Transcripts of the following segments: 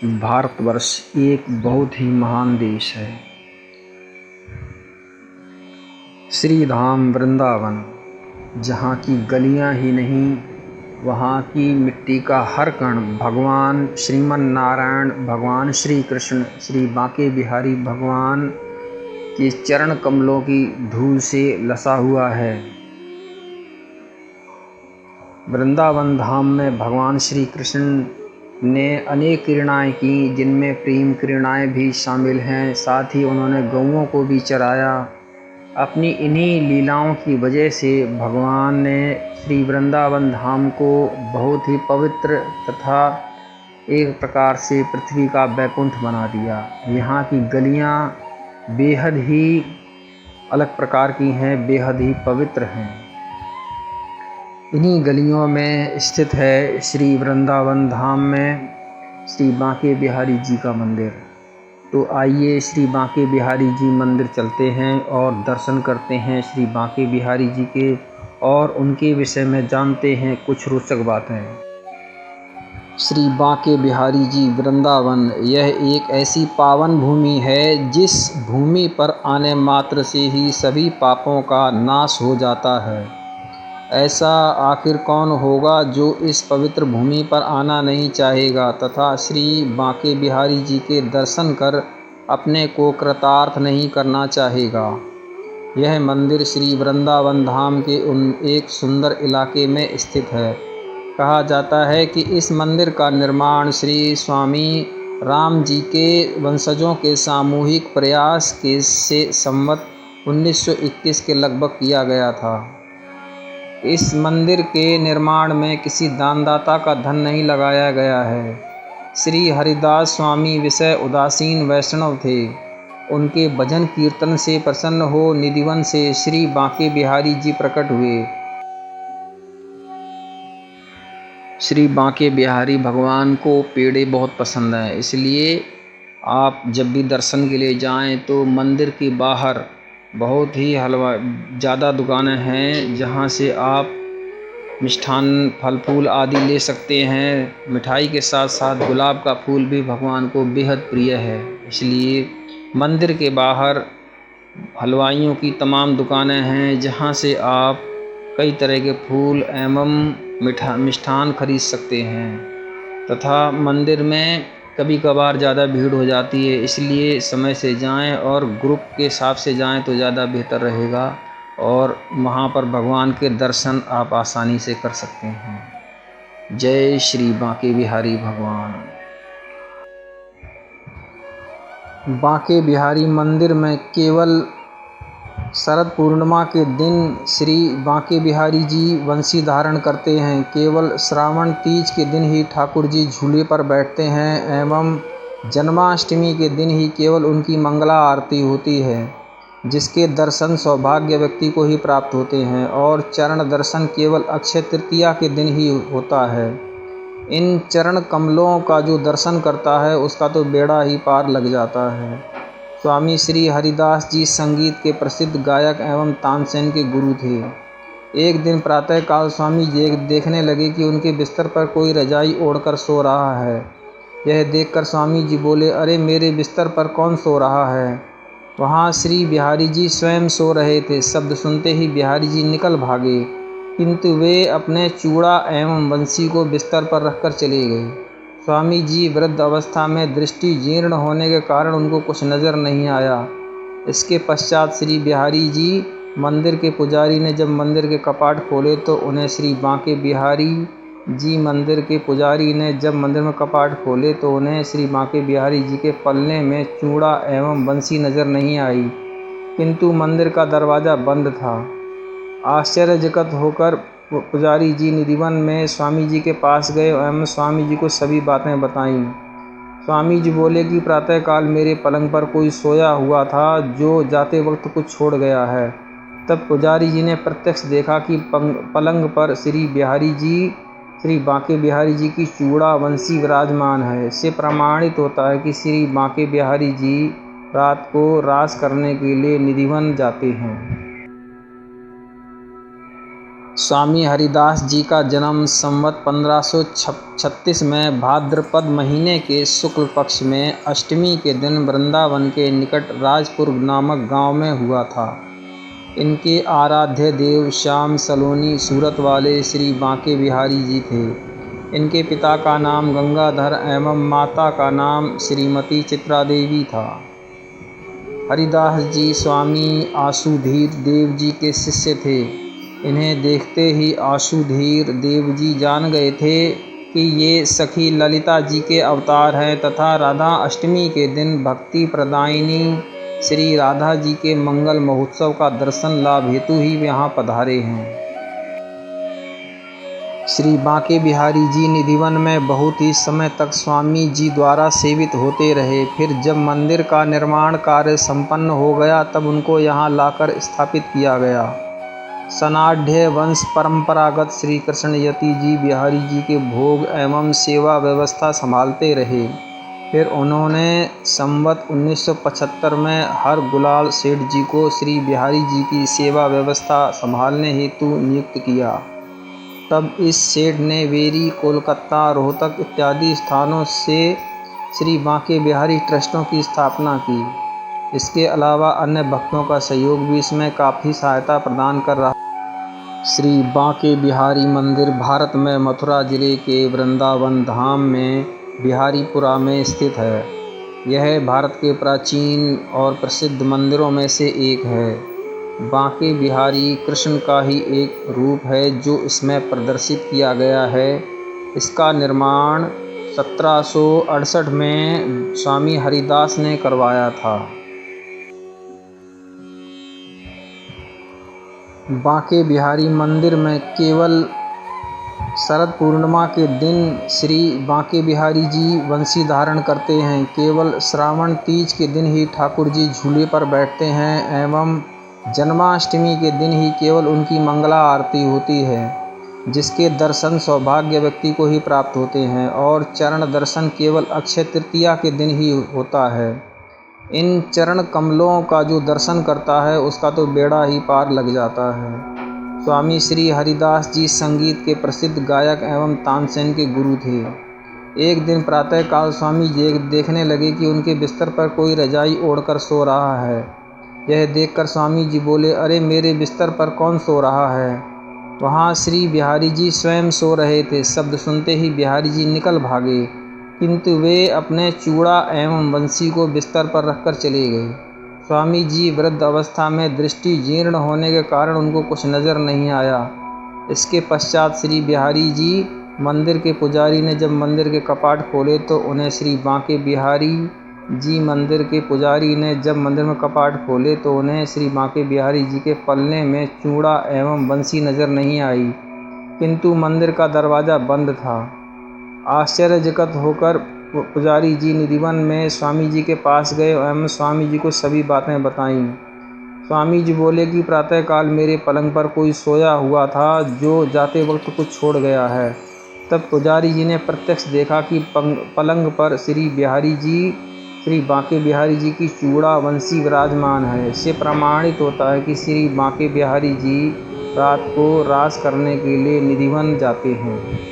भारतवर्ष एक बहुत ही महान देश है। श्री धाम वृंदावन, जहाँ की गलियाँ ही नहीं, वहाँ की मिट्टी का हर कण भगवान श्रीमन नारायण, भगवान श्री कृष्ण, श्री बांके बिहारी भगवान के चरण कमलों की धूल से लसा हुआ है। वृंदावन धाम में भगवान श्री कृष्ण ने अनेक क्रीड़ाएँ की, जिनमें प्रेम क्रीड़ाएँ भी शामिल हैं। साथ ही उन्होंने गौओं को भी चराया। अपनी इन्हीं लीलाओं की वजह से भगवान ने श्री वृंदावन धाम को बहुत ही पवित्र तथा एक प्रकार से पृथ्वी का वैकुंठ बना दिया। यहाँ की गलियाँ बेहद ही अलग प्रकार की हैं, बेहद ही पवित्र हैं। इन्हीं गलियों में स्थित है श्री वृंदावन धाम में श्री बांके बिहारी जी का मंदिर। तो आइए श्री बांके बिहारी जी मंदिर चलते हैं और दर्शन करते हैं श्री बांके बिहारी जी के, और उनके विषय में जानते हैं कुछ रोचक बातें। श्री बांके बिहारी जी वृंदावन, यह एक ऐसी पावन भूमि है जिस भूमि पर आने मात्र से ही सभी पापों का नाश हो जाता है। ऐसा आखिर कौन होगा जो इस पवित्र भूमि पर आना नहीं चाहेगा तथा श्री बांके बिहारी जी के दर्शन कर अपने को कृतार्थ नहीं करना चाहेगा। यह मंदिर श्री वृंदावन धाम के एक सुंदर इलाके में स्थित है। कहा जाता है कि इस मंदिर का निर्माण श्री स्वामी राम जी के वंशजों के सामूहिक प्रयास से संवत 1921 के लगभग किया गया था। इस मंदिर के निर्माण में किसी दानदाता का धन नहीं लगाया गया है। श्री हरिदास स्वामी विषय उदासीन वैष्णव थे। उनके भजन कीर्तन से प्रसन्न हो निधिवन से श्री बांके बिहारी जी प्रकट हुए। श्री बांके बिहारी भगवान को पेड़े बहुत पसंद हैं, इसलिए आप जब भी दर्शन के लिए जाएं तो मंदिर के बाहर बहुत ही ज़्यादा दुकानें हैं, जहां से आप मिष्ठान फल फूल आदि ले सकते हैं। मिठाई के साथ साथ गुलाब का फूल भी भगवान को बेहद प्रिय है, इसलिए मंदिर के बाहर हलवाइयों की तमाम दुकानें हैं, जहां से आप कई तरह के फूल एवं मिष्ठान खरीद सकते हैं। तथा मंदिर में कभी कभार ज़्यादा भीड़ हो जाती है, इसलिए समय से जाएं और ग्रुप के हिसाब से जाएं तो ज़्यादा बेहतर रहेगा, और वहाँ पर भगवान के दर्शन आप आसानी से कर सकते हैं। जय श्री बांके बिहारी भगवान। बांके बिहारी मंदिर में केवल शरद पूर्णिमा के दिन श्री बांके बिहारी जी वंशी धारण करते हैं। केवल श्रावण तीज के दिन ही ठाकुर जी झूले पर बैठते हैं एवं जन्माष्टमी के दिन ही केवल उनकी मंगला आरती होती है, जिसके दर्शन सौभाग्य व्यक्ति को ही प्राप्त होते हैं, और चरण दर्शन केवल अक्षय तृतीया के दिन ही होता है। इन चरण कमलों का जो दर्शन करता है उसका तो बेड़ा ही पार लग जाता है। स्वामी श्री हरिदास जी संगीत के प्रसिद्ध गायक एवं तानसेन के गुरु थे। एक दिन प्रातःकाल स्वामी जी देखने लगे कि उनके बिस्तर पर कोई रजाई ओढ़कर सो रहा है। यह देखकर स्वामी जी बोले, अरे मेरे बिस्तर पर कौन सो रहा है? वहाँ श्री बिहारी जी स्वयं सो रहे थे। शब्द सुनते ही बिहारी जी निकल भागे, किंतु वे अपने चूड़ा एवं बंसी को बिस्तर पर रखकर चले गए। स्वामी जी वृद्ध अवस्था में दृष्टि जीर्ण होने के कारण उनको कुछ नज़र नहीं आया। इसके पश्चात श्री बिहारी जी मंदिर के पुजारी ने जब मंदिर के कपाट खोले तो उन्हें श्री बांके बिहारी जी मंदिर के पुजारी ने जब मंदिर में कपाट खोले तो उन्हें श्री बांके बिहारी जी के पल्ले में चूड़ा एवं बंसी नज़र नहीं आई, किंतु मंदिर का दरवाज़ा बंद था। आश्चर्यचकित होकर पुजारी जी निधिवन में स्वामी जी के पास गए एवं स्वामी जी को सभी बातें बताईं। स्वामी जी बोले कि प्रातःकाल मेरे पलंग पर कोई सोया हुआ था जो जाते वक्त कुछ छोड़ गया है। तब पुजारी जी ने प्रत्यक्ष देखा कि पलंग पर श्री बांके बिहारी जी की चूड़ा वंशी विराजमान है। इससे प्रमाणित होता है कि श्री बांके बिहारी जी रात को रास करने के लिए निधिवन जाते हैं। स्वामी हरिदास जी का जन्म संवत 1536 में भाद्रपद महीने के शुक्ल पक्ष में अष्टमी के दिन वृंदावन के निकट राजपुर नामक गांव में हुआ था। इनके आराध्य देव श्याम सलोनी सूरत वाले श्री बांके बिहारी जी थे। इनके पिता का नाम गंगाधर एवं माता का नाम श्रीमती चित्रा देवी था। हरिदास जी स्वामी आशुधीर देव जी के शिष्य थे। इन्हें देखते ही आशुधीर देव जी जान गए थे कि ये सखी ललिता जी के अवतार हैं तथा राधा अष्टमी के दिन भक्ति प्रदायिनी श्री राधा जी के मंगल महोत्सव का दर्शन लाभ हेतु ही यहाँ पधारे हैं। श्री बांके बिहारी जी निधिवन में बहुत ही समय तक स्वामी जी द्वारा सेवित होते रहे। फिर जब मंदिर का निर्माण कार्य संपन्न हो गया तब उनको यहाँ लाकर स्थापित किया गया। सनाढ़ वंश परंपरागत श्री कृष्ण यति जी बिहारी जी के भोग एवं सेवा व्यवस्था संभालते रहे। फिर उन्होंने संवत 1975 में हर गुलाल सेठ जी को श्री बिहारी जी की सेवा व्यवस्था संभालने हेतु नियुक्त किया। तब इस सेठ ने वेरी, कोलकाता, रोहतक इत्यादि स्थानों से श्री बांके बिहारी ट्रस्टों की स्थापना की। इसके अलावा अन्य भक्तों का सहयोग भी इसमें काफ़ी सहायता प्रदान कर रहा। श्री बांके बिहारी मंदिर भारत में मथुरा जिले के वृंदावन धाम में बिहारीपुरा में स्थित है। यह भारत के प्राचीन और प्रसिद्ध मंदिरों में से एक है। बांके बिहारी कृष्ण का ही एक रूप है जो इसमें प्रदर्शित किया गया है। इसका निर्माण 1768 में स्वामी हरिदास ने करवाया था। बांके बिहारी मंदिर में केवल शरद पूर्णिमा के दिन श्री बांके बिहारी जी वंशी धारण करते हैं। केवल श्रावण तीज के दिन ही ठाकुर जी झूले पर बैठते हैं एवं जन्माष्टमी के दिन ही केवल उनकी मंगला आरती होती है, जिसके दर्शन सौभाग्य व्यक्ति को ही प्राप्त होते हैं और चरण दर्शन केवल अक्षय तृतीया के दिन ही होता है। इन चरण कमलों का जो दर्शन करता है उसका तो बेड़ा ही पार लग जाता है। स्वामी श्री हरिदास जी संगीत के प्रसिद्ध गायक एवं तानसेन के गुरु थे। एक दिन प्रातःकाल स्वामी जी देखने लगे कि उनके बिस्तर पर कोई रजाई ओढ़कर सो रहा है। यह देखकर स्वामी जी बोले, अरे मेरे बिस्तर पर कौन सो रहा है? वहाँ श्री बिहारी जी स्वयं सो रहे थे। शब्द सुनते ही बिहारी जी निकल भागे, किंतु वे अपने चूड़ा एवं बंसी को बिस्तर पर रखकर चले गए। स्वामी जी वृद्ध अवस्था में दृष्टि जीर्ण होने के कारण उनको कुछ नज़र नहीं आया। इसके पश्चात श्री बिहारी जी मंदिर के पुजारी ने जब मंदिर के कपाट खोले तो उन्हें श्री बांके बिहारी जी मंदिर के पुजारी ने जब मंदिर में कपाट खोले तो उन्हें श्री बांके बिहारी जी के पल्ले में चूड़ा एवं बंसी नज़र नहीं आई, किंतु मंदिर का दरवाज़ा बंद था। आश्चर्यचकित होकर पुजारी जी निधिवन में स्वामी जी के पास गए एवं स्वामी जी को सभी बातें बताईं। स्वामी जी बोले कि प्रातःकाल मेरे पलंग पर कोई सोया हुआ था जो जाते वक्त कुछ छोड़ गया है। तब पुजारी जी ने प्रत्यक्ष देखा कि पलंग पर श्री बांके बिहारी जी की चूड़ा बंसी विराजमान है। इससे प्रमाणित होता है कि श्री बांके बिहारी जी रात को रास करने के लिए निधिवन जाते हैं।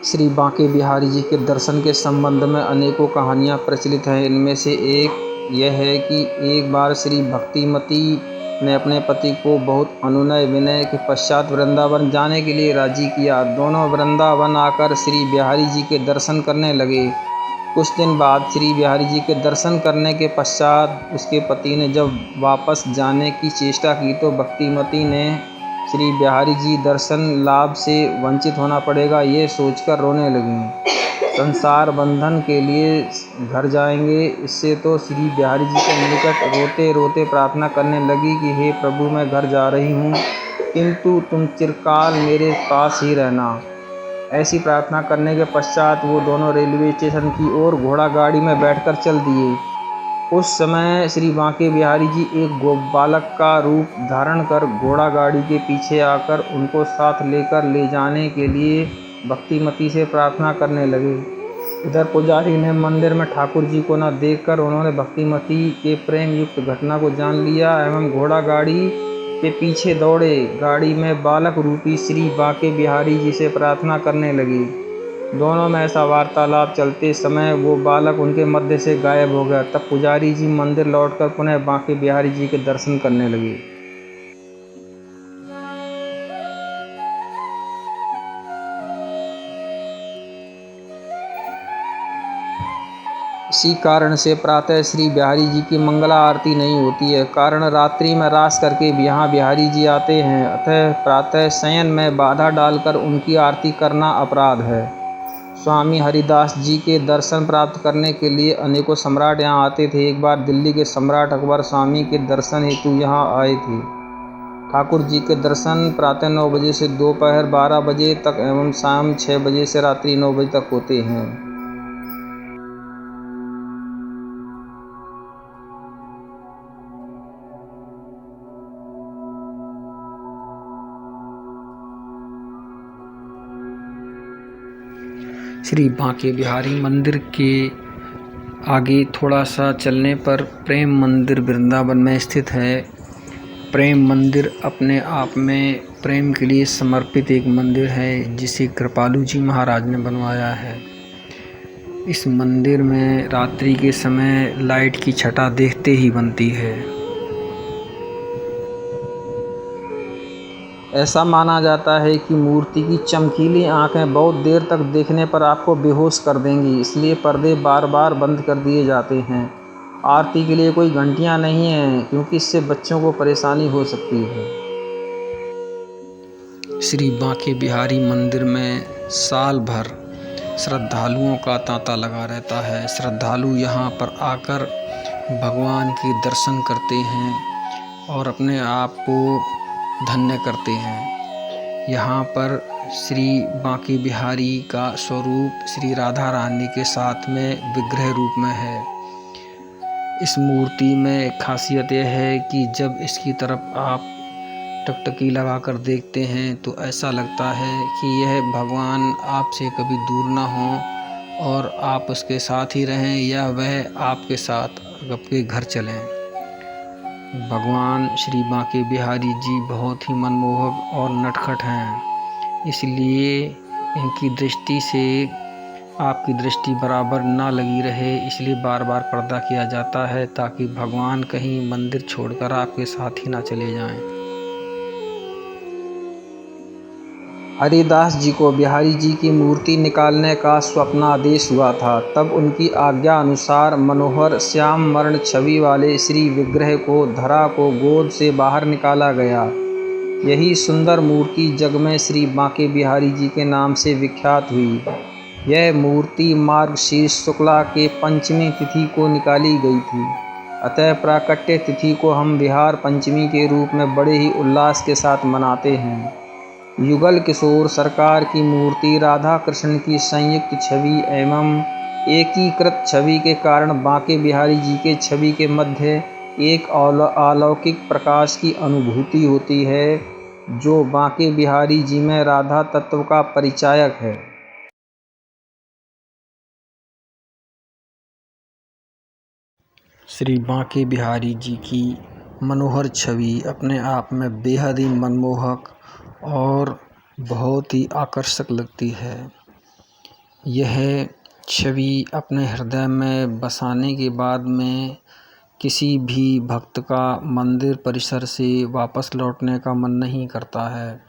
श्री बांके बिहारी जी के दर्शन के संबंध में अनेकों कहानियाँ प्रचलित हैं। इनमें से एक यह है कि एक बार श्री भक्तिमती ने अपने पति को बहुत अनुनय विनय के पश्चात वृंदावन जाने के लिए राजी किया। दोनों वृंदावन आकर श्री बिहारी जी के दर्शन करने लगे। कुछ दिन बाद श्री बिहारी जी के दर्शन करने के पश्चात उसके पति ने जब वापस जाने की चेष्टा की तो भक्तिमती ने श्री बिहारी जी दर्शन लाभ से वंचित होना पड़ेगा ये सोचकर रोने लगी। संसार बंधन के लिए घर जाएंगे, इससे तो श्री बिहारी जी के निकट रोते रोते प्रार्थना करने लगी कि हे प्रभु, मैं घर जा रही हूँ, किंतु तुम चिरकाल मेरे पास ही रहना। ऐसी प्रार्थना करने के पश्चात वो दोनों रेलवे स्टेशन की ओर घोड़ा गाड़ी में बैठकर चल दिए। उस समय श्री बांके बिहारी जी एक बालक का रूप धारण कर घोड़ा गाड़ी के पीछे आकर उनको साथ लेकर ले जाने के लिए भक्तिमती से प्रार्थना करने लगे। इधर पुजारी ने मंदिर में ठाकुर जी को न देखकर उन्होंने भक्तिमती के प्रेम युक्त घटना को जान लिया एवं घोड़ा गाड़ी के पीछे दौड़े। गाड़ी में बालक रूपी श्री बांके बिहारी जी से प्रार्थना करने लगे। दोनों में ऐसा वार्तालाप चलते समय वो बालक उनके मध्य से गायब हो गया। तब पुजारी जी मंदिर लौटकर पुनः बांके बिहारी जी के दर्शन करने लगे। इसी कारण से प्रातः श्री बिहारी जी की मंगला आरती नहीं होती है, कारण रात्रि में रास करके यहाँ बिहारी जी आते हैं, अतः प्रातः शयन में बाधा डालकर उनकी आरती करना अपराध है। स्वामी हरिदास जी के दर्शन प्राप्त करने के लिए अनेकों सम्राट यहाँ आते थे। एक बार दिल्ली के सम्राट अकबर स्वामी के दर्शन हेतु यहाँ आए थे। ठाकुर जी के दर्शन प्रातः 9 बजे से दोपहर 12 बजे तक एवं शाम 6 बजे से रात्रि 9 बजे तक होते हैं। श्री बांके बिहारी मंदिर के आगे थोड़ा सा चलने पर प्रेम मंदिर वृंदावन में स्थित है। प्रेम मंदिर अपने आप में प्रेम के लिए समर्पित एक मंदिर है, जिसे कृपालु जी महाराज ने बनवाया है। इस मंदिर में रात्रि के समय लाइट की छटा देखते ही बनती है। ऐसा माना जाता है कि मूर्ति की चमकीली आंखें बहुत देर तक देखने पर आपको बेहोश कर देंगी, इसलिए पर्दे बार बार बंद कर दिए जाते हैं। आरती के लिए कोई घंटियां नहीं हैं, क्योंकि इससे बच्चों को परेशानी हो सकती है। श्री बांके बिहारी मंदिर में साल भर श्रद्धालुओं का तांता लगा रहता है। श्रद्धालु यहाँ पर आकर भगवान के दर्शन करते हैं और अपने आप को धन्य करते हैं। यहाँ पर श्री बांके बिहारी का स्वरूप श्री राधा रानी के साथ में विग्रह रूप में है। इस मूर्ति में खासियत यह है कि जब इसकी तरफ आप टकटकी लगाकर देखते हैं तो ऐसा लगता है कि यह भगवान आपसे कभी दूर ना हो और आप उसके साथ ही रहें या वह आपके साथ आपके घर चलें। भगवान श्री बांके बिहारी जी बहुत ही मनमोहक और नटखट हैं, इसलिए इनकी दृष्टि से आपकी दृष्टि बराबर ना लगी रहे, इसलिए बार बार पर्दा किया जाता है ताकि भगवान कहीं मंदिर छोड़कर आपके साथ ही ना चले जाएं। हरिदास जी को बिहारी जी की मूर्ति निकालने का स्वप्नादेश हुआ था। तब उनकी आज्ञा अनुसार मनोहर श्याम वर्ण छवि वाले श्री विग्रह को धरा को गोद से बाहर निकाला गया। यही सुंदर मूर्ति जग में श्री बांके बिहारी जी के नाम से विख्यात हुई। यह मूर्ति मार्गशीर्ष शुक्ला के पंचमी तिथि को निकाली गई थी, अतः प्राकट्य तिथि को हम बिहार पंचमी के रूप में बड़े ही उल्लास के साथ मनाते हैं। युगल किशोर सरकार की मूर्ति राधा कृष्ण की संयुक्त छवि एवं एकीकृत छवि के कारण बांके बिहारी जी के छवि के मध्य एक अलौकिक प्रकाश की अनुभूति होती है, जो बांके बिहारी जी में राधा तत्व का परिचायक है। श्री बांके बिहारी जी की मनोहर छवि अपने आप में बेहद ही मनमोहक और बहुत ही आकर्षक लगती है। यह छवि अपने हृदय में बसाने के बाद में किसी भी भक्त का मंदिर परिसर से वापस लौटने का मन नहीं करता है।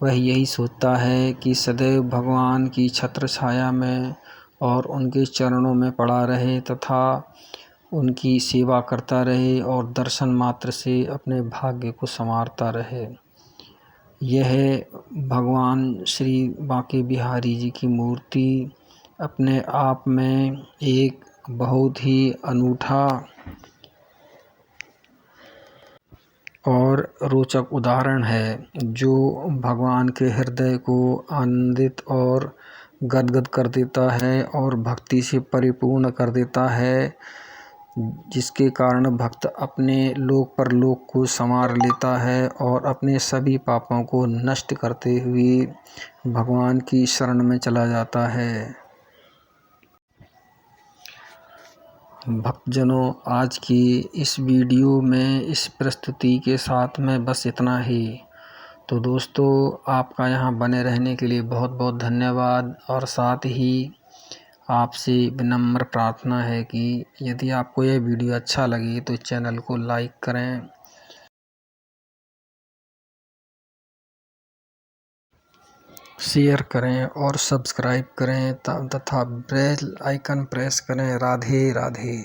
वह यही सोचता है कि सदैव भगवान की छत्र छाया में और उनके चरणों में पड़ा रहे तथा उनकी सेवा करता रहे और दर्शन मात्र से अपने भाग्य को संवारता रहे। यह भगवान श्री बांके बिहारी जी की मूर्ति अपने आप में एक बहुत ही अनूठा और रोचक उदाहरण है, जो भगवान के हृदय को आनंदित और गदगद कर देता है और भक्ति से परिपूर्ण कर देता है। जिसके कारण भक्त अपने लोक परलोक को संवार लेता है और अपने सभी पापों को नष्ट करते हुए भगवान की शरण में चला जाता है। भक्तजनों, आज की इस वीडियो में इस प्रस्तुति के साथ में बस इतना ही। तो दोस्तों, आपका यहाँ बने रहने के लिए बहुत बहुत धन्यवाद और साथ ही आपसे विनम्र प्रार्थना है कि यदि आपको यह वीडियो अच्छा लगे तो चैनल को लाइक करें, शेयर करें और सब्सक्राइब करें तथा बेल आइकन प्रेस करें। राधे राधे।